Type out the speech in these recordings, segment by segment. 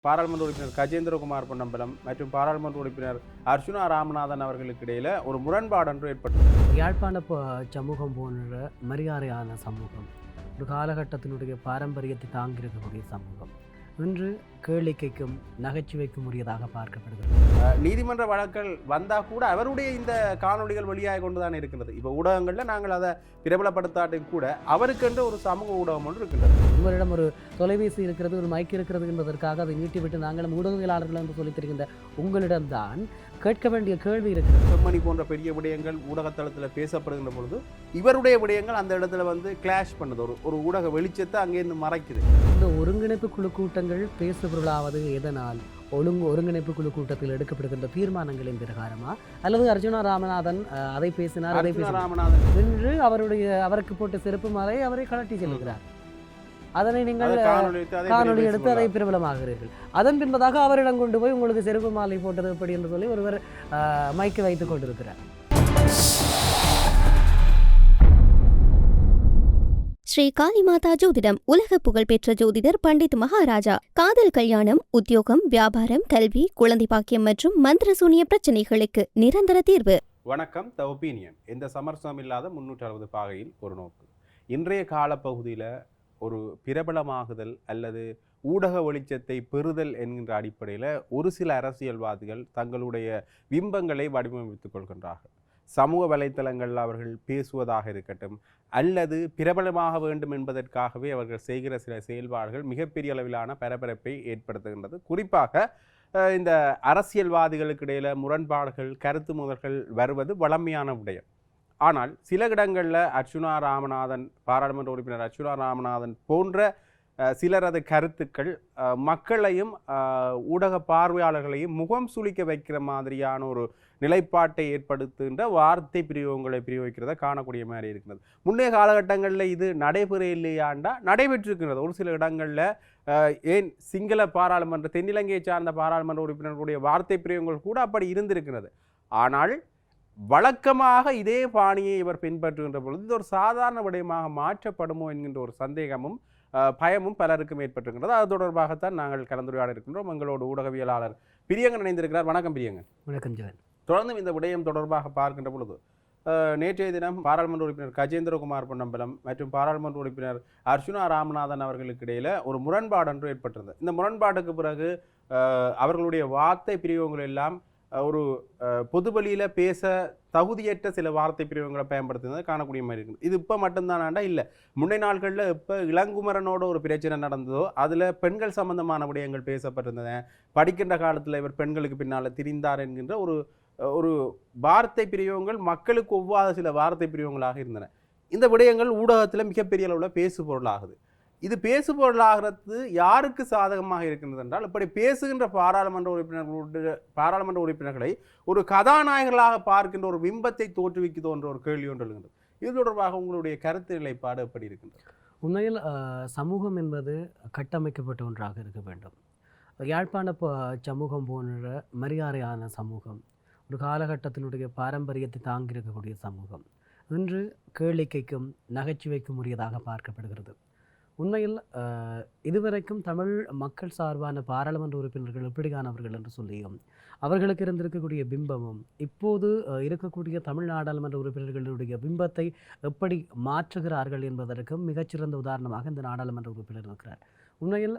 பாராளுமன்ற உறுப்பினர் கஜேந்திரகுமார் பொன்னம்பலம் மற்றும் பாராளுமன்ற உறுப்பினர் அர்ச்சுனா ராமநாதன் அவர்களுக்கு இடையில ஒரு முரண்பாடு ஒன்று ஏற்பட்டது. யாழ்ப்பாண சமூகம் போன்ற மரியாதையான சமூகம், ஒரு காலகட்டத்தினுடைய பாரம்பரியத்தை தாங்கியிருக்கக்கூடிய சமூகம் இன்று கேளிக்கைக்கும் நகைச்சுவைக்கும் உரியதாக பார்க்கப்படுகிறது. நீதிமன்ற வழக்கல் வந்தால் கூட அவருடைய இந்த காணொலிகள் வழியாக கொண்டுதான் இருக்கிறது. இப்போ ஊடகங்களில் நாங்கள் அதை பிரபலப்படுத்தாட்டும் கூட அவருக்கென்று ஒரு சமூக ஊடகம் ஒன்று இருக்கின்றது. உங்களிடம் ஒரு தொலைபேசி இருக்கிறது, ஒரு மைக் இருக்கிறது என்பதற்காக அதை நீட்டிவிட்டு நாங்களும் ஊடகவியலாளர்கள் என்று சொல்லித் தருகின்ற உங்களிடம்தான் கேட்க வேண்டிய கேள்வி இருக்கிறது. செம்மணி போன்ற பெரிய விடயங்கள் ஊடகத்தளத்தில் பேசப்படுகின்ற பொழுது இவருடைய விடயங்கள் அந்த இடத்துல கிளாஷ் பண்ணுது, ஒரு ஊடக வெளிச்சத்தை அங்கேருந்து மறைக்குது. இந்த ஒருங்கிணைப்பு குழு கூட்டங்கள் பேசுபொருளாவது எதனால்? ஒருங்கிணைப்பு குழு கூட்டத்தில் எடுக்கப்படுகின்ற தீர்மானங்களின் பிரகாரமா, அல்லது அர்ச்சுனா ராமநாதன் அதை பேசினார் ராமநாதன் என்று அவருக்கு போட்ட செருப்பு மாலை அவரை கலட்டி செல்கிறார். அதனை நீங்கள் காணொலி எடுத்து அதை பிரபலமாகிறீர்கள். அதன் பின்பதாக அவரிடம் கொண்டு போய் உங்களுக்கு செருப்பு மாலை போட்டது எப்படி என்று சொல்லி ஒருவர் மைக்கு வைத்துக் கொண்டிருக்கிறார். ஸ்ரீ காளிமாதா ஜோதிடம் உலக புகழ்பெற்ற ஜோதிடர் பண்டித் மகாராஜா. காதல், கல்யாணம், உத்தியோகம், வியாபாரம், கல்வி, குழந்தை பாக்கியம் மற்றும் மந்திர சூனிய பிரச்சனைகளுக்கு நிரந்தர தீர்வு. வணக்கம். த ஒப்பீனியன். எந்த சமரசம் இல்லாத 360 பாகையில் ஒரு நோக்கு. இன்றைய காலப்பகுதியில் ஒரு பிரபலமாகுதல் அல்லது ஊடக வெளிச்சத்தை பெறுதல் என்கின்ற அடிப்படையில் ஒரு சில அரசியல்வாதிகள் தங்களுடைய பிம்பங்களை வடிவமைத்துக் கொள்கின்றார்கள். சமூக வலைத்தளங்களில் அவர்கள் பேசுவதாக இருக்கட்டும், அல்லது பிரபலமாக வேண்டும் என்பதற்காகவே அவர்கள் செய்கிற சில செயல்பாடுகள் மிகப்பெரிய அளவிலான பரபரப்பை ஏற்படுத்துகின்றது. குறிப்பாக இந்த அரசியலுக்கு இடையில முரண்பாடுகள், கருத்து முதல்கள் வருவது வழமையான விடயம். ஆனால் சில இடங்களில் அர்ச்சுனா ராமநாதன், பாராளுமன்ற உறுப்பினர் அர்ச்சுனா ராமநாதன் போன்ற சிலரது கருத்துக்கள் மக்களையும் ஊடக பார்வையாளர்களையும் முகம் சுளிக்க வைக்கிற மாதிரியான ஒரு நிலைப்பாட்டை ஏற்படுத்துகின்ற வார்த்தை பிரயோகங்களை பிரயோகிக்கிறத காணக்கூடிய மாதிரி இருக்கிறது. முன்னைய காலகட்டங்களில் இது நடைபெற இல்லையாண்டா நடைபெற்றிருக்கிறது. ஒரு சில இடங்களில் ஏன் சிங்கள பாராளுமன்ற, தென்னிலங்கையை சார்ந்த பாராளுமன்ற உறுப்பினர்களுடைய வார்த்தை பிரயோகங்கள் கூட அப்படி இருந்திருக்கிறது. ஆனால் வழக்கமாக இதே பாணியை இவர் பின்பற்றுகின்ற பொழுது இது ஒரு சாதாரண விடயமாக மாற்றப்படுமோ என்கின்ற ஒரு சந்தேகமும் பயமும் பலருக்கும் ஏற்பட்டிருக்கின்றது. அது தொடர்பாகத்தான் நாங்கள் கலந்துரையாட இருக்கின்றோம். எங்களோட ஊடகவியலாளர் பிரியங்கன் இணைந்திருக்கிறார். வணக்கம் பிரியங்கன். வணக்கம் ஜெகன். தொடர்ந்தும் இந்த விடயம் தொடர்பாக பார்க்கின்ற பொழுது நேற்றைய தினம் பாராளுமன்ற உறுப்பினர் கஜேந்திரகுமார் பொன்னம்பலம் மற்றும் பாராளுமன்ற உறுப்பினர் அர்ச்சுனா ராமநாதன் அவர்களுக்கு இடையில ஒரு முரண்பாடு ஒன்று ஏற்பட்டிருந்தது. இந்த முரண்பாட்டுக்கு பிறகு அவர்களுடைய வார்த்தை பிரிவுகள் எல்லாம் ஒரு பொதுவெளியில் பேச தகுதியற்ற சில வார்த்தை பிரிவுகளை பயன்படுத்துனதை காணக்கூடிய மாதிரி இருக்குது. இது இப்போ மட்டும்தானாண்டா இல்லை, முன்னே நாட்களில் இப்போ இளங்குமரனோட ஒரு பிரச்சனை நடந்ததோ அதில் பெண்கள் சம்பந்தமான விடயங்கள் பேசப்பட்டிருந்தன. படிக்கின்ற காலத்தில் இவர் பெண்களுக்கு பின்னால் திரிந்தார் என்கின்ற ஒரு வார்த்தை பிரிவுகள் மக்களுக்கு ஒவ்வாத சில வார்த்தை பிரிவுகளாக இருந்தன. இந்த விடயங்கள் ஊடகத்தில் மிகப்பெரிய அளவில் பேசு பொருளாகுது. இது பேசு பொருளாகிறது யாருக்கு சாதகமாக இருக்கின்றது என்றால், இப்படி பேசுகின்ற பாராளுமன்ற உறுப்பினர்களை ஒரு கதாநாயகர்களாக பார்க்கின்ற ஒரு பிம்பத்தை தோற்றுவிக்குதோ என்ற ஒரு கேள்வி ஒன்று எழுகின்றது. இது தொடர்பாக உங்களுடைய கருத்து நிலைப்பாடு எப்படி இருக்கின்றது? உண்மையில் சமூகம் என்பது கட்டமைக்கப்பட்ட ஒன்றாக இருக்க வேண்டும். யாழ்ப்பாண சமூகம் போன்ற மரியாதையான சமூகம், ஒரு காலகட்டத்தினுடைய பாரம்பரியத்தை தாங்கியிருக்கக்கூடிய சமூகம் இன்று கேளிக்கைக்கும் நகைச்சுவைக்கும் உரியதாக பார்க்கப்படுகிறது. உண்மையில் இதுவரைக்கும் தமிழ் மக்கள் சார்பான பாராளுமன்ற உறுப்பினர்கள் எப்படியானவர்கள் என்று சொல்லியும் அவர்களுக்கு இருந்திருக்கக்கூடிய பிம்பமும் இப்போது இருக்கக்கூடிய தமிழ் நாடாளுமன்ற உறுப்பினர்களுடைய பிம்பத்தை எப்படி மாற்றுகிறார்கள் என்பதற்கும் மிகச்சிறந்த உதாரணமாக இந்த நாடாளுமன்ற உறுப்பினர் இருக்கிறார். உண்மையில்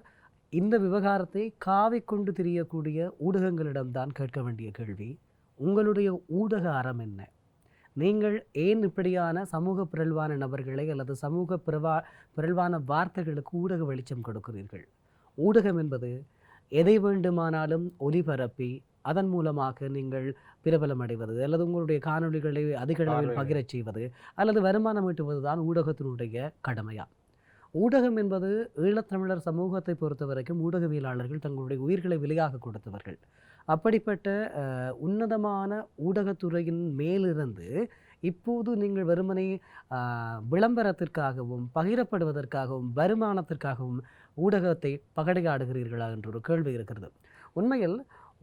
இந்த விவகாரத்தை காவிக்கொண்டு திரியக்கூடிய ஊடகங்களிடம்தான் கேட்க வேண்டிய கேள்வி, உங்களுடைய ஊடக அறம் என்ன? நீங்கள் ஏன் இப்படியான சமூக பிறழ்வான நபர்களை அல்லது சமூக பிறழ்வான வார்த்தைகளுக்கு ஊடக வெளிச்சம் கொடுக்கிறீர்கள்? ஊடகம் என்பது எதை வேண்டுமானாலும் ஒலிபரப்பி அதன் மூலமாக நீங்கள் பிரபலம் அடைவது அல்லது உங்களுடைய காணொலிகளை அதிக அளவில் பகிரச் செய்வது அல்லது வருமானம் ஈட்டுவது தான் ஊடகத்தினுடைய கடமையா? ஊடகம் என்பது ஈழத்தமிழர் சமூகத்தை பொறுத்த வரைக்கும் ஊடகவியலாளர்கள் தங்களுடைய உயிர்களை விலையாக கொடுத்தவர்கள். அப்படிப்பட்ட உன்னதமான ஊடகத்துறையின் மேலிருந்து இப்போது நீங்கள் வெறுமனே விளம்பரத்திற்காகவும் பகிரப்படுவதற்காகவும் வருமானத்திற்காகவும் ஊடகத்தை பகடையாடுகிறீர்களா என்ற ஒரு கேள்வி இருக்கிறது. உண்மையில்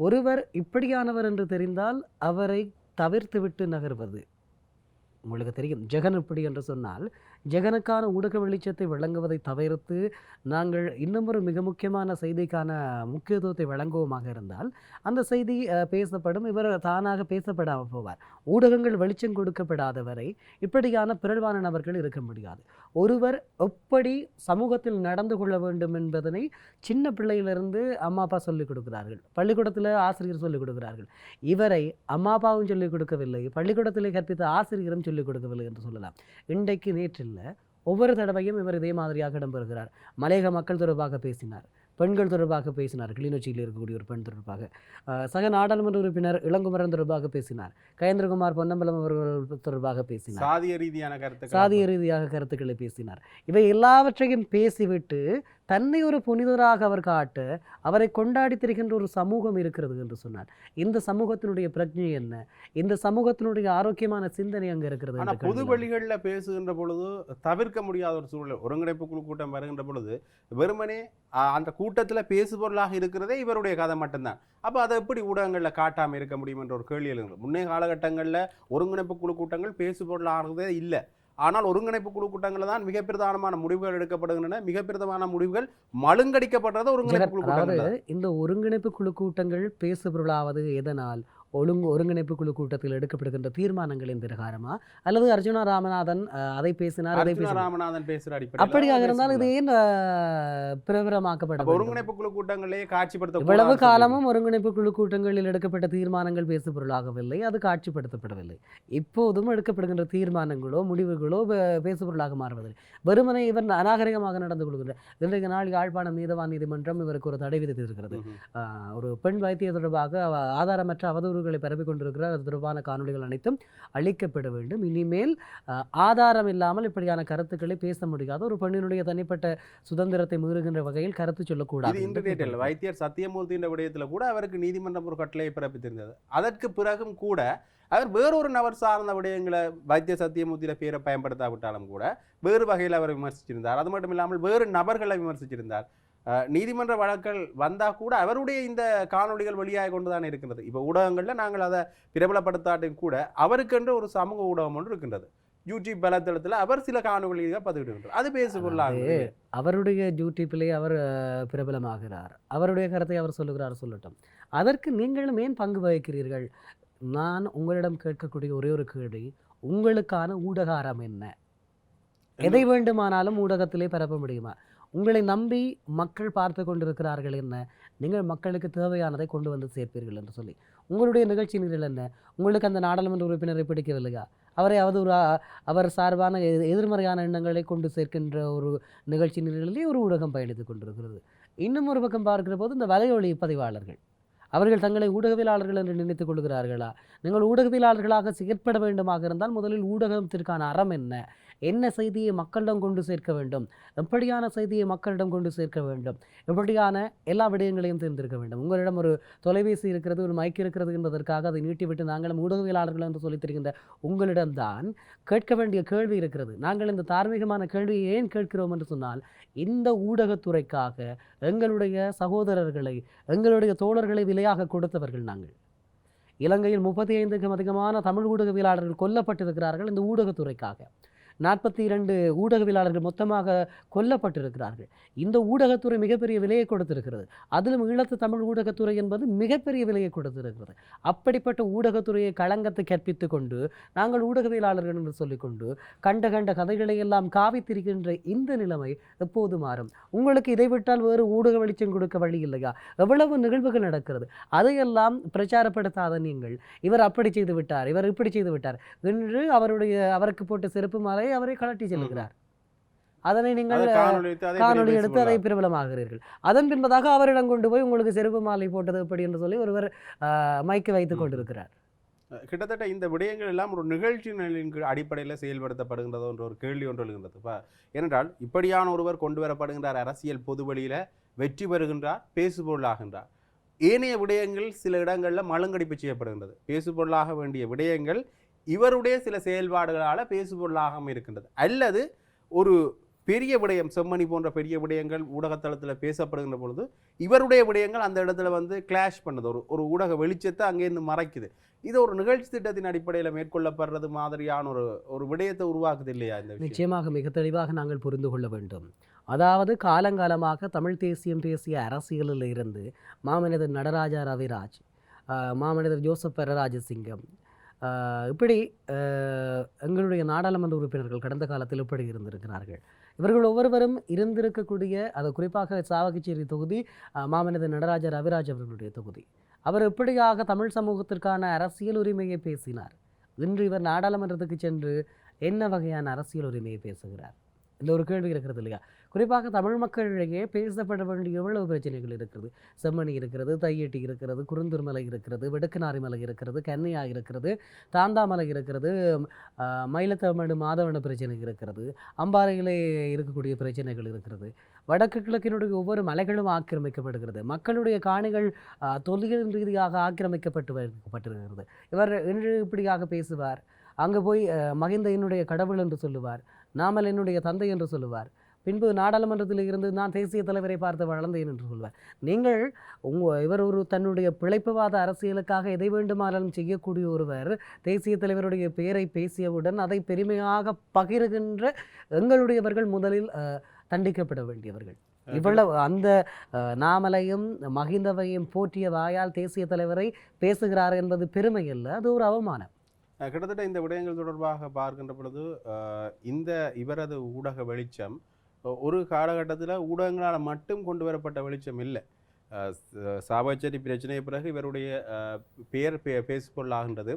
ஒருவர் இப்படியானவர் என்று தெரிந்தால் அவரை தவிர்த்துவிட்டு நகர்வது. உங்களுக்கு தெரியும், ஜெகன் இப்படி என்று சொன்னால் ஜெகனுக்கான ஊடக வெளிச்சத்தை வழங்குவதை தவிர்த்து நாங்கள் இன்னும் ஒரு மிக முக்கியமான செய்திக்கான முக்கியத்துவத்தை வழங்குவோமாக இருந்தால் அந்த செய்தி பேசப்படும். இவர் தானாக பேசப்படாமல் போவார். ஊடகங்கள் வெளிச்சம் கொடுக்கப்படாத வரை இப்படியான பிறழ்வான நபர்கள் இருக்க முடியாது. ஒருவர் எப்படி சமூகத்தில் நடந்து கொள்ள வேண்டும் என்பதனை சின்ன பிள்ளையிலிருந்து அம்மா அப்பா சொல்லிக் கொடுக்கிறார்கள், பள்ளிக்கூடத்தில் ஆசிரியர் சொல்லிக் கொடுக்கிறார்கள். இவரை அம்மா அப்பாவும் சொல்லிக் கொடுக்கவில்லை, பள்ளிக்கூடத்திலே கற்பித்த ஆசிரியரும் சொல்லிக் கொடுக்கவில்லை என்று சொல்லலாம். இன்றைக்கு நேற்றில் ஒவ்வொரு தடவையும் இவர் இதே மாதிரியாக இடம்பெறுகிறார். மலையக மக்கள் தொடர்பாக பேசினார், பெண்கள் தொடர்பாக பேசினார், கிளிநொச்சியில் இருக்கக்கூடிய ஒரு பெண் தொடர்பாக, சக நாடாளுமன்ற உறுப்பினர் இளங்குமரன் தொடர்பாக பேசினார், கயேந்திரகுமார் பொன்னம்பலம் அவர்கள் தொடர்பாக பேசினார், சாதிய ரீதியாக கருத்துக்களை பேசினார். இவை எல்லாவற்றையும் பேசிவிட்டு தன்னை ஒரு புனிதராக அவர் காட்ட அவரை கொண்டாடி திரிகின்ற ஒரு சமூகம் இருக்கிறது என்று சொன்னார். இந்த சமூகத்தினுடைய பிரஜை என்ன, இந்த சமூகத்தினுடைய ஆரோக்கியமான சிந்தனை அங்கே இருக்கிறது. ஆனால் பொது வழிகளில் பேசுகின்ற பொழுது தவிர்க்க முடியாத ஒரு சூழல். ஒருங்கிணைப்பு குழு கூட்டம் வருகின்ற பொழுது வெறுமனே அந்த கூட்டத்தில் பேசுபொருளாக இருக்கிறதே இவருடைய கதை மட்டும்தான். அப்போ அதை எப்படி ஊடகங்களில் காட்டாமல் இருக்க முடியும் என்ற ஒரு கேள்வி எழுகிறது. முன்னே காலகட்டங்களில் ஒருங்கிணைப்பு குழு கூட்டங்கள் பேசுபொருளாகிறதே இல்லை. ஆனால் ஒருங்கிணைப்பு குழு கூட்டங்களில் தான் மிக பிரதானமான முடிவுகள் எடுக்கப்படுகின்றன. மிக பிரதான முடிவுகள் மழுங்கடிக்கப்படுறது ஒருங்கிணைப்பு குழு கூட்டங்கள். இந்த ஒருங்கிணைப்பு குழு கூட்டங்கள் பேசுபொருளாவது எதனால்? ஒருங்கிணைப்பு குழு கூட்டத்தில் எடுக்கப்படுகின்ற தீர்மானங்களின் பிரகாரமா, அல்லது அர்ஜுனா ராமநாதன் அதை பேசினார், ராமநாதன் பேசுகிற அடிப்படை அப்படியாக இருந்தால் இது ஏன் பிரபலமாக்கப்பட்ட ஒருங்கிணைப்பு குழு கூட்டங்களே காட்சிப்படுத்த இவ்வளவு காலமும் ஒருங்கிணைப்பு குழு கூட்டங்களில் எடுக்கப்பட்ட தீர்மானங்கள் பேசுபொருளாகவில்லை, அது காட்சிப்படுத்தப்படவில்லை. இப்போதும் எடுக்கப்படுகின்ற தீர்மானங்களோ முடிவுகளோ பேசுபொருளாக மாறுவதில்லை. வெறுமனை இவர் அநாகரிகமாக நடந்து கொள்கின்றார். இன்றைய நாள் யாழ்ப்பாணம் நீதவான் நீதிமன்றம் இவருக்கு ஒரு தடை விதித்திருக்கிறது. ஒரு பெண் வைத்திய தொடர்பாக ஆதாரமற்ற அவதூறுகளை பரப்பிக் கொண்டிருக்கிறார். அது தொடர்பான காணொலிகள் அனைத்தும் அளிக்கப்பட வேண்டும். இனிமேல் ஆதாரம் இல்லாமல் இப்படியான கருத்துக்களை பேச முடியாது. ஒரு பெண்ணினுடைய தனிப்பட்ட சுதந்திரத்தை மீறுகின்ற வகையில் கருத்து சொல்லக்கூடாது. இன்டர்நெட்டில் வைத்தியர் சத்தியமூர்த்தியின் விடயத்தில் கூட அவருக்கு நீதிமன்றம் ஒரு கட்டளையை பிறப்பித்திருந்தது. அதற்கு பிறகும் கூட அவர் வேறொரு நபர் சார்ந்த விடயங்களை வைத்திய சத்தியமூர்த்தியில பேரை பயன்படுத்தாவிட்டாலும் கூட வேறு வகையில் அவர் விமர்சிச்சிருந்தார். அது மட்டும் இல்லாமல் வேறு நபர்களை விமர்சிச்சிருந்தார். நீதிமன்ற வழக்கல் வந்தால் கூட அவருடைய இந்த காணொலிகள் வழியாக கொண்டு தானே இருக்கின்றது. இப்போ ஊடகங்களில் நாங்கள் அதை பிரபலப்படுத்தாட்டும் கூட அவருக்கென்று ஒரு சமூக ஊடகம் ஒன்று இருக்கின்றது. யூடியூப் வலைத்தளத்தில் அவர் சில காணொலிகளை பதிவிடுகின்றார். அது பேசுபொருளாக அவருடைய யூடியூப்பிலே அவர் பிரபலமாகிறார். அவருடைய கருத்தை அவர் சொல்லுகிறார், சொல்லட்டும். அதற்கு நீங்களும் ஏன் பங்கு வகிக்கிறீர்கள்? நான் உங்களிடம் கேட்கக்கூடிய ஒரே ஒரு கேள்வி, உங்களுக்கான ஊடகாரம் என்ன? எதை வேண்டுமானாலும் ஊடகத்திலே பரப்ப முடியுமா? உங்களை நம்பி மக்கள் பார்த்து கொண்டிருக்கிறார்கள் என்ன? நீங்கள் மக்களுக்கு தேவையானதை கொண்டு வந்து சேர்ப்பீர்கள் என்று சொல்லி உங்களுடைய நிகழ்ச்சி நிரல் என்ன? உங்களுக்கு அந்த நாடாளுமன்ற உறுப்பினரை பிடிக்கவில்லையா? அவரை அவர் சார்பான எதிர்மறையான எண்ணங்களை கொண்டு சேர்க்கின்ற ஒரு நிகழ்ச்சி நிரலிலே ஒரு ஊடகம் பயணித்துக் கொண்டிருக்கிறது. இன்னும் ஒரு பக்கம் பார்க்கிற போது இந்த வலையொலி பதிவாளர்கள் அவர்கள் தங்களை ஊடகவியலாளர்கள் என்று நினைத்துக் கொள்கிறார்களா? நீங்கள் ஊடகவியலாளர்களாக செயற்பட வேண்டுமாக இருந்தால் முதலில் ஊடகத்திற்கான அறம் என்ன செய்தியை மக்களிடம் கொண்டு சேர்க்க வேண்டும், எப்படியான செய்தியை மக்களிடம் கொண்டு சேர்க்க வேண்டும், எப்படியான எல்லா விடயங்களையும் தெரிந்திருக்க வேண்டும். உங்களிடம் ஒரு தொலைபேசி இருக்கிறது, ஒரு மைக் இருக்கிறது என்பதற்காக அதை நீட்டிவிட்டு நாங்களும் ஊடகவியலாளர்கள் என்று சொல்லித் தருகின்ற உங்களிடம்தான் கேட்க வேண்டிய கேள்வி இருக்கிறது. நாங்கள் இந்த தார்மீகமான கேள்வியை ஏன் கேட்கிறோம் என்று சொன்னால், இந்த ஊடகத்துறைக்காக எங்களுடைய சகோதரர்களை, எங்களுடைய தோழர்களை விலையாக கொடுத்தவர்கள் நாங்கள். இலங்கையில் 35க்கும் அதிகமான தமிழ் ஊடகவியலாளர்கள் கொல்லப்பட்டிருக்கிறார்கள் இந்த ஊடகத்துறைக்காக. 42 ஊடகவியலாளர்கள் மொத்தமாக கொல்லப்பட்டிருக்கிறார்கள். இந்த ஊடகத்துறை மிகப்பெரிய விலையை கொடுத்திருக்கிறது. அதிலும் ஈழத்து தமிழ் ஊடகத்துறை என்பது மிகப்பெரிய விலையை கொடுத்திருக்கிறது. அப்படிப்பட்ட ஊடகத்துறையை களங்கத்தை கற்பித்து கொண்டு நாங்கள் ஊடகவியலாளர்கள் என்று சொல்லிக்கொண்டு கண்ட கதைகளை எல்லாம் காவித்திருக்கின்ற இந்த நிலைமை எப்போது மாறும்? உங்களுக்கு இதை விட்டால் வேறு ஊடக வெளிச்சம் கொடுக்க வழி இல்லையா? எவ்வளவு நிகழ்வுகள் நடக்கிறது, அதையெல்லாம் பிரச்சாரப்படுத்தாத நீங்கள் இவர் அப்படி செய்து விட்டார், இவர் இப்படி செய்து விட்டார் என்று அவருக்கு போட்ட செருப்பு மாலை அவரை கலட்டி செல்கிறார். அதனை நீங்கள் காணொலி எடுத்து அதை பிரபலமாகிறீர்கள். அதன் பின்பதாக அவரிடம் கொண்டு போய் உங்களுக்கு செருப்பு மாலை போட்டது எப்படி என்று சொல்லி ஒருவர் மைக்கு வைத்துக் கொண்டிருக்கிறார். கிட்டத்தட்ட இந்த விடயங்கள் எல்லாம் ஒரு நிகழ்ச்சி நிலையின் அடிப்படையில் செயல்படுத்தப்படுகின்றதோ என்ற ஒரு கேள்வி ஒன்று எழுகின்றது. ஏனென்றால் இப்படியான ஒருவர் கொண்டு வரப்படுகின்றார், அரசியல் பொது வழியில வெற்றி பெறுகின்றார், பேசுபொருளாகின்றார். ஏனைய விடயங்கள் சில இடங்களில் மழுங்கடிப்பு செய்யப்படுகின்றது. பேசுபொருளாக வேண்டிய விடயங்கள் இவருடைய சில செயல்பாடுகளால் பேசுபொருளாக இருக்கின்றது. அல்லது ஒரு பெரிய விடயம் செம்மணி போன்ற பெரிய விடயங்கள் ஊடகத்தளத்தில் பேசப்படுகின்ற பொழுது இவருடைய விடயங்கள் அந்த இடத்துல வந்து கிளாஷ் பண்ணுது, ஒரு ஊடக வெளிச்சத்தை அங்கேருந்து மறைக்குது. இது ஒரு நிகழ்ச்சி திட்டத்தின் அடிப்படையில் மேற்கொள்ளப்படுறது மாதிரியான ஒரு விடயத்தை உருவாக்குது இல்லையா? இந்த நிச்சயமாக மிக தெளிவாக நாங்கள் புரிந்து கொள்ள வேண்டும். அதாவது காலங்காலமாக தமிழ் தேசியம் பேசிய அரசியலில் இருந்து மாமனிதர் நடராஜா ரவிராஜ், மாமனிதர் ஜோசப் பெரராஜசிங்கம், இப்படி எங்களுடைய நாடாளுமன்ற உறுப்பினர்கள் கடந்த காலத்தில் இப்படி இருந்திருக்கிறார்கள். இவர்கள் ஒவ்வொருவரும் இருந்திருக்கக்கூடிய, அது குறிப்பாக சாவகச்சேரி தொகுதி மாமனிதர் நடராஜா ரவிராஜ் அவர்களுடைய தொகுதி. அவர் எப்படியாக தமிழ் சமூகத்திற்கான அரசியல் உரிமையை பேசினார். இன்று இவர் நாடாளுமன்றத்துக்கு சென்று என்ன வகையான அரசியல் உரிமையை பேசுகிறார்? இந்த ஒரு கேள்வி இருக்கிறது இல்லையா? குறிப்பாக தமிழ் மக்களிடையே பேசப்பட வேண்டிய எவ்வளவு பிரச்சனைகள் இருக்கிறது. செம்மணி இருக்கிறது, தையட்டி இருக்கிறது, குருந்தூர்மலை இருக்கிறது, வெடுக்கனாரி மலை இருக்கிறது, கன்னியா இருக்கிறது, தாந்தாமலை இருக்கிறது, மயிலத்தமடு மாதவன பிரச்சனை இருக்கிறது, அம்பாறையிலே இருக்கக்கூடிய பிரச்சனைகள் இருக்கிறது. வடக்கு கிழக்கினுடைய ஒவ்வொரு மலைகளும் ஆக்கிரமிக்கப்படுகிறது. மக்களுடைய காணிகள் தொழில் ரீதியாக ஆக்கிரமிக்கப்பட்டிருக்கிறது. இவர் என்று இப்படியாக பேசுவார். அங்கே போய் மகிந்த என்னுடைய கடவுள் என்று சொல்லுவார், நாமல் என்னுடைய தந்தை என்று சொல்லுவார். பின்பு நாடாளுமன்றத்தில் இருந்து நான் தேசிய தலைவரை பார்த்து வளர்ந்தேன் என்று சொல்வார். நீங்கள் இவர் ஒரு தன்னுடைய பிழைப்புவாத அரசியலுக்காக எதை வேண்டுமானாலும் செய்யக்கூடிய ஒருவர் தேசிய தலைவருடைய பெயரை பேசியவுடன் அதை பெருமையாக பகிர்கின்ற எங்களுடையவர்கள் முதலில் தண்டிக்கப்பட வேண்டியவர்கள். இவ்வளவு அந்த நாமலையும் மகிந்தவையும் போற்றிய வாயால் தேசிய தலைவரை பேசுகிறார் என்பது பெருமை அல்ல, அது ஒரு அவமானம். கிட்டத்தட்ட இந்த விடயங்கள் தொடர்பாக பார்க்கின்ற பொழுது இந்த இவரது ஊடக வெளிச்சம் ஒரு காலகட்டத்தில் ஊடகங்களால் மட்டும் கொண்டு வரப்பட்ட வெளிச்சம் இல்லை. சாவகச்சேரி பிரச்சனையை பிறகு இவருடைய பெயர் பேசிக்கொள்ளாகின்றது.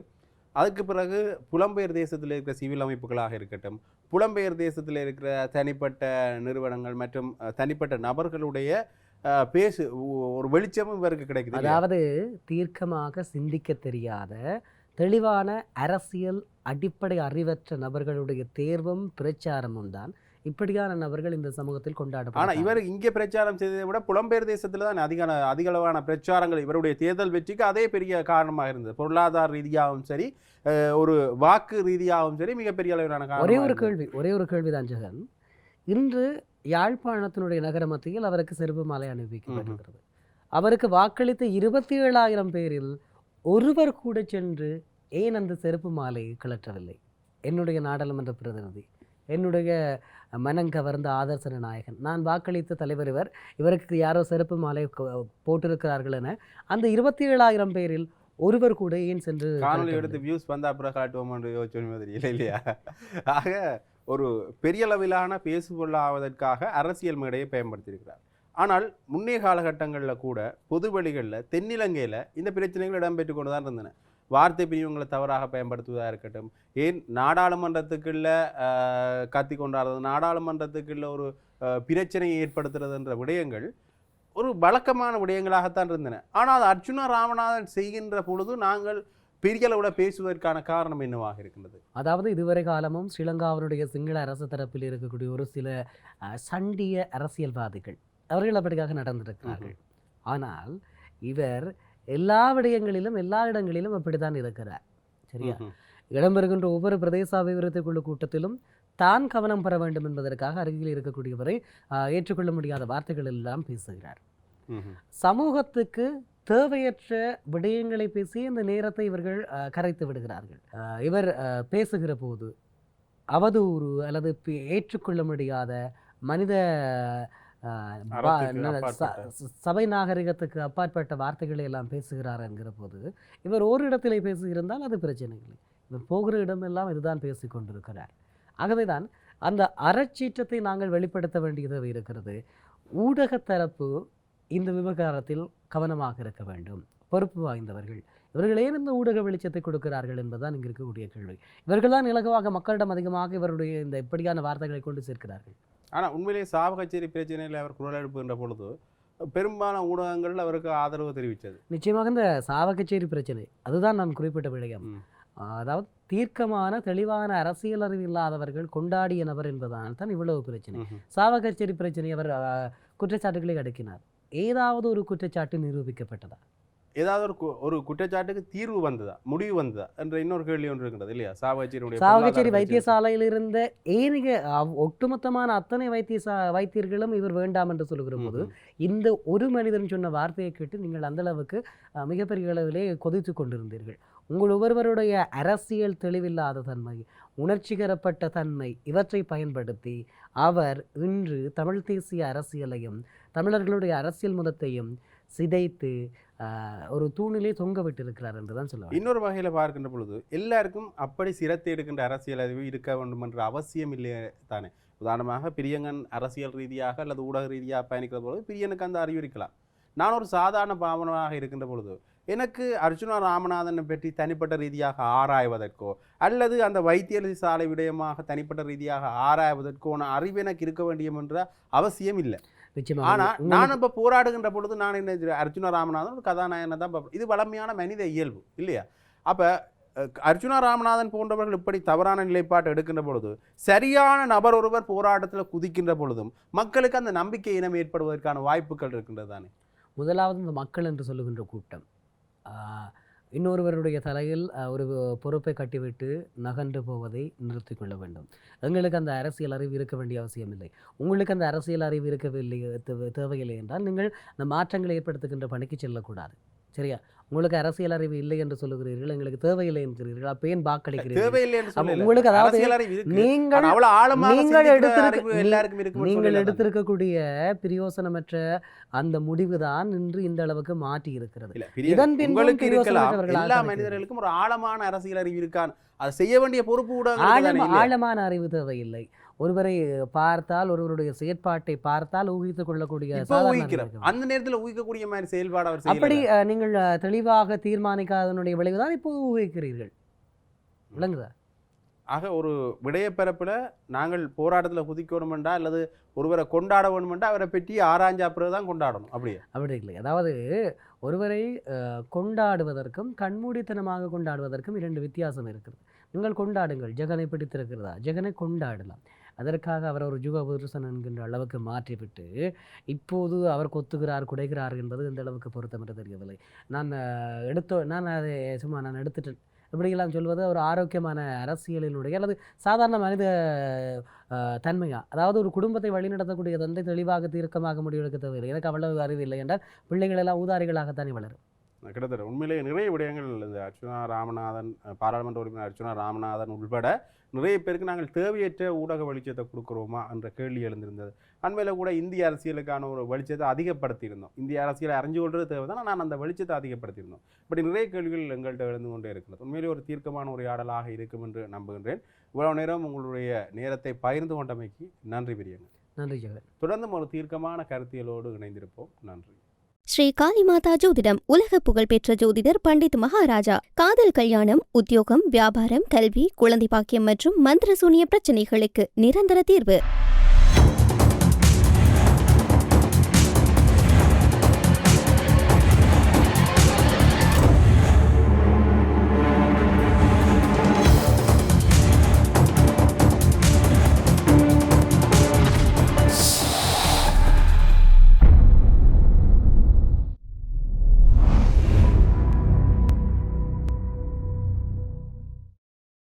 அதுக்கு பிறகு புலம்பெயர் தேசத்தில் இருக்கிற சிவில் அமைப்புகளாக இருக்கட்டும், புலம்பெயர் தேசத்தில் இருக்கிற தனிப்பட்ட நிறுவனங்கள் மற்றும் தனிப்பட்ட நபர்களுடைய ஒரு வெளிச்சமும் இவருக்கு கிடைக்குது. அதாவது தீர்க்கமாக சிந்திக்க தெரியாத தெளிவான அரசியல் அடிப்படை அறிவற்ற நபர்களுடைய தேர்வும் பிரச்சாரமும் தான் இப்படியான நபர்கள் இந்த சமூகத்தில் கொண்டாடும். ஆனால் இவர் இங்கே பிரச்சாரம் செய்ததை விட புலம்பெயர் தேசத்தில் தான் அதிகளவான பிரச்சாரங்கள் இவருடைய தேர்தல் வெற்றிக்கு அதே பெரிய காரணமாக இருந்தது. பொருளாதார ரீதியாகவும் சரி, ஒரு வாக்கு ரீதியாகவும் சரி, மிகப்பெரிய அளவிலான காரணம். ஒரே ஒரு கேள்விதான் ஜெகன். இன்று யாழ்ப்பாணத்தினுடைய நகர மத்தியில் அவருக்கு செருப்பு மாலை அணிவிக்கப்படுகிறது. அவருக்கு வாக்களித்த 27,000 பேரில் ஒருவர் கூட சென்று ஏன் அந்த செருப்பு மாலையை கிளற்றவில்லை? என்னுடைய நாடாளுமன்ற பிரதிநிதி, என்னுடைய மனங்கவர்ந்த ஆதர்சன நாயகன், நான் வாக்களித்த தலைவர் இவருக்கு யாரோ செருப்பு மாலை போட்டிருக்கிறார்கள் என அந்த 27,000 பேரில் ஒருவர் கூட ஏன் சென்று காணொலி எடுத்து வியூஸ் வந்தா அப்புறம் காட்டுவோம் என்று யோசிச்ச மாதிரி இல்லை இல்லையா? ஆக ஒரு பெரிய அளவிலான பேசுபொருளாவதற்காக அரசியல் மேடையை பயன்படுத்தியிருக்கிறார். ஆனால் முன்னைய காலகட்டங்களில் கூட பொதுவெளிகளில் தென்னிலங்கையில் இந்த பிரச்சனைகள் இடம்பெற்று கொண்டு தான் இருந்தன. வார்த்தை பிரிவுகளை தவறாக பயன்படுத்துவதாக இருக்கட்டும், ஏன் நாடாளுமன்றத்துக்குள்ள கத்தி கொண்டாடுறது, நாடாளுமன்றத்துக்குள்ள ஒரு பிரச்சனையை ஏற்படுத்துறதுன்ற விடயங்கள் ஒரு வழக்கமான விடயங்களாகத்தான் இருந்தன. ஆனால் அது அர்ச்சுனா ராமநாதன் செய்கின்ற பொழுது நாங்கள் பெரிய அளவில் பேசுவதற்கான காரணம் என்னவாக இருக்கின்றது? அதாவது இதுவரை காலமும் ஸ்ரீலங்காவினுடைய சிங்கள அரசு தரப்பில் இருக்கக்கூடிய ஒரு சில சண்டிய அரசியல்வாதிகள் அவர்கள் அப்படிக்காக நடந்திருக்கிறார்கள். ஆனால் இவர் எல்லா விடயங்களிலும் எல்லா இடங்களிலும் அப்படித்தான் இருக்கிறார். சரியா? இடம்பெறுகின்ற ஒவ்வொரு பிரதேச அபிவிருத்தி குழு கூட்டத்திலும் தான் கவனம் பெற வேண்டும் என்பதற்காக அருகில் இருக்கக்கூடியவரை ஏற்றுக்கொள்ள முடியாத வார்த்தைகள் எல்லாம் பேசுகிறார். சமூகத்துக்கு தேவையற்ற விடயங்களை பேசி இந்த நேரத்தை இவர்கள் கரைத்து விடுகிறார்கள். இவர் பேசுகிற போது அவதூறு அல்லது ஏற்றுக்கொள்ள முடியாத மனித சபை நாகரிகத்துக்கு அப்பாற்பட்ட வார்த்தைகளை எல்லாம் பேசுகிறார் என்கிற போது இவர் ஒரு இடத்திலே பேசியிருந்தால் அது பிரச்சனை இல்லை. இவர் போகிற இடமெல்லாம் இதுதான் பேசி கொண்டிருக்கிறார். ஆகவேதான் அந்த அறச்சீற்றத்தை நாங்கள் வெளிப்படுத்த வேண்டியது இருக்கிறது. ஊடக தரப்பு இந்த விவகாரத்தில் கவனமாக இருக்க வேண்டும். பொறுப்பு வாய்ந்தவர்கள் இவர்கள் ஏன் இந்த ஊடக வெளிச்சத்தை கொடுக்கிறார்கள் என்பதுதான் இங்கே இருக்கக்கூடிய கேள்வி. இவர்கள் தான் இலகுவாக மக்களிடம் அதிகமாக இவருடைய இந்த இப்படியான வார்த்தைகளை கொண்டு சேர்க்கிறார்கள். ஆனால் உண்மையிலேயே சாவகச்சேரி பிரச்சனையில் அவர் குரல் எழுப்புகின்ற பொழுது பெரும்பாலான ஊடகங்கள் அவருக்கு ஆதரவு தெரிவித்தது. நிச்சயமாக இந்த சாவகச்சேரி பிரச்சனை அதுதான் நான் குறிப்பிட்ட விடயம். அதாவது தீர்க்கமான தெளிவான அரசியல் அறிவு இல்லாதவர்கள் கொண்டாடிய நபர் என்பதால் தான் இவ்வளவு பிரச்சனை. சாவகச்சேரி பிரச்சனை அவர் குற்றச்சாட்டுகளை அடுக்கினார். ஏதாவது ஒரு குற்றச்சாட்டு நிரூபிக்கப்பட்டதா? ஏதாவது ஒரு குற்றச்சாட்டுக்கு தீர்வு வந்ததா, முடிவு வந்ததா என்ற இன்னொரு கேள்வி ஒன்று இருக்கின்றது இல்லையா? சாவகச்சேரியுடைய சாவகச்சேரி வைத்தியசாலையில் இருந்த ஏனைய ஒட்டுமொத்தமான அத்தனை வைத்தியர்களும் இவர் வேண்டாம் என்று சொல்லுகிற போது இந்த ஒரு மனிதன் சொன்ன வார்த்தையை கேட்டு நீங்கள் அந்த அளவுக்கு மிகப்பெரிய அளவிலே கொதித்து கொண்டிருந்தீர்கள். உங்கள் ஒவ்வொருவருடைய அரசியல் தெளிவில்லாத தன்மை, உணர்ச்சிகரப்பட்ட தன்மை, இவற்றை பயன்படுத்தி அவர் இன்று தமிழ் தேசிய அரசியலையும் தமிழர்களுடைய அரசியல் முதத்தையும் சிதைத்து ஒரு தூணிலே தொங்க விட்டிருக்கிறார் என்றுதான் சொல்லுவாங்க. இன்னொரு வகையில் பார்க்கின்ற பொழுது எல்லாருக்கும் அப்படி சிரத்தை எடுக்கின்ற அரசியல் அறிவு இருக்க வேண்டும் என்ற அவசியம் இல்லையே தானே. உதாரணமாக பிரியங்கன் அரசியல் ரீதியாக அல்லது ஊடக ரீதியாக பயணிக்கிற பொழுது பிரியனுக்கு அந்த அறிவு இருக்கலாம். நான் ஒரு சாதாரண பாவனாக இருக்கின்ற பொழுது எனக்கு அர்ச்சுனா ராமநாதனை பற்றி தனிப்பட்ட ரீதியாக ஆராய்வதற்கோ அல்லது அந்த வைத்தியசாலை விடயமாக தனிப்பட்ட ரீதியாக ஆராய்வதற்கோன அறிவு எனக்கு இருக்க வேண்டிய என்ற அவசியம் இல்லை. ஆனா நான் இப்ப போராடுகின்ற பொழுது நான் என்ன அர்ச்சுனா ராமநாதன் ஒரு கதாநாயகனை தான் பார்ப்பேன். இது வளமையான மனித இயல்பு இல்லையா? அப்ப அர்ச்சுனா ராமநாதன் போன்றவர்கள் இப்படி தவறான நிலைப்பாட்டு எடுக்கின்ற பொழுது சரியான நபர் ஒருவர் போராட்டத்தில் குதிக்கின்ற பொழுதும் மக்களுக்கு அந்த நம்பிக்கை இனம் ஏற்படுவதற்கான வாய்ப்புகள் இருக்கின்றது தானே. முதலாவது இந்த மக்கள் என்று சொல்லுகின்ற கூட்டம் இன்னொருவருடைய தலையில் ஒரு பொறுப்பை கட்டிவிட்டு நகன்று போவதை நிறுத்தி கொள்ள வேண்டும். எங்களுக்கு அந்த அரசியல் அறிவு இருக்க வேண்டிய அவசியம் இல்லை. உங்களுக்கு அந்த அரசியல் அறிவு இருக்கவில்லை தேவையில்லை என்றால் நீங்கள் அந்த மாற்றங்களை ஏற்படுத்துகின்ற பணிக்கு செல்லக்கூடாது. சரியா? உங்களுக்கு அரசியல் அறிவு இல்லை என்று சொல்லுகிறீர்கள், எங்களுக்கு தேவையில்லை என்கிறீர்கள். அப்ப ஏன் வாக்களிக்கிறீர்கள்? உங்களுக்கு அதாவது நீங்கள் எடுத்திருக்கக்கூடிய பிரயோசனமற்ற அந்த முடிவுதான் இன்று இந்த அளவுக்கு மாற்றி இருக்கிறது. இதன் பின் எல்லா மனிதர்களுக்கும் ஒரு ஆழமான அரசியல் அறிவு இருக்கான், அதை செய்ய வேண்டிய பொறுப்பு ஆழமான அறிவு தேவையில்லை. ஒருவரை பார்த்தால் ஒருவருடைய செயற்பாட்டை பார்த்தால் ஊகித்துக் கொள்ளக்கூடிய அந்த நேரத்தில் ஊகிக்கக்கூடிய மாதிரி செயல்பாடு அவர் அப்படி நீங்கள் தெளிவாக தீர்மானிக்காதனுடைய விளைவுதான் இப்போ ஊகிக்கிறீர்கள். விளங்குதா? ஆக ஒரு விடயப்பரப்பில் நாங்கள் போராட்டத்தில் குதிக்க வேணுமெண்டா அல்லது ஒருவரை கொண்டாட வேணுமெண்டா அவரை பற்றி ஆராய்ஞ்சா பிறகுதான் கொண்டாடணும். அப்படி இல்லை. அதாவது ஒருவரை கொண்டாடுவதற்கும் கண்மூடித்தனமாக கொண்டாடுவதற்கும் 2 வித்தியாசம் இருக்குது. நீங்கள் கொண்டாடுங்கள். ஜெகனை பிடித்திருக்கிறதா? ஜெகனை கொண்டாடலாம். அதற்காக அவர் ஒரு யுக புருஷன் என்கின்ற அளவுக்கு மாற்றிவிட்டு இப்போது அவர் கொத்துகிறார் குடைகிறார் என்பது இந்த அளவுக்கு பொருத்தம் என்று தெரியவில்லை. நான் அதை சும்மா நான் எடுத்துட்டேன் இப்படியெல்லாம் சொல்வது ஒரு ஆரோக்கியமான அரசியலினுடைய அல்லது சாதாரண மனித தன்மையா? அதாவது ஒரு குடும்பத்தை வழிநடத்தக்கூடிய தந்தை தெளிவாக தீர்க்கமாக முடிவெடுக்க தேவையில்லை. எனக்கு அவ்வளவு அறிவு இல்லை என்றால் பிள்ளைகள் எல்லாம் ஊதாரிகளாகத்தானே வளரும். கிட்டத்தட்ட உண்மையிலேயே நிறைய விடயங்கள் இந்த அர்ச்சுனா ராமநாதன், பாராளுமன்ற உறுப்பினர் அர்ச்சுனா ராமநாதன் உள்பட நிறைய பேருக்கு நாங்கள் தேவையற்ற ஊடக வெளிச்சத்தை கொடுக்குறோமா என்ற கேள்வி எழுந்திருந்தது. அண்மையில் கூட இந்திய அரசியலுக்கான ஒரு வெளிச்சத்தை அதிகப்படுத்தியிருந்தோம். இந்திய அரசியலை அறிஞ்சு கொள்வது தேவை தான், நான் அந்த வெளிச்சத்தை அதிகப்படுத்தியிருந்தோம். இப்படி நிறைய கேள்விகள் எங்கள்கிட்ட எழுந்து கொண்டே இருக்கிறது. உண்மையிலே ஒரு தீர்க்கமான உரையாடலாக இருக்கும் என்று நம்புகின்றேன். இவ்வளவு நேரம் உங்களுடைய நேரத்தை பகிர்ந்து கொண்டமைக்கு நன்றி பிரியங்கள். நன்றி ஜெகன். தொடர்ந்தும் ஒரு தீர்க்கமான கருத்தியலோடு இணைந்திருப்போம். நன்றி. ஸ்ரீ காளிமாதா ஜோதிடம் உலக புகழ்பெற்ற ஜோதிடர் பண்டித் மகாராஜா. காதல், கல்யாணம், உத்தியோகம், வியாபாரம், கல்வி, குழந்தை பாக்கியம் மற்றும் மந்திர சூனிய பிரச்சனைகளுக்கு நிரந்தர தீர்வு.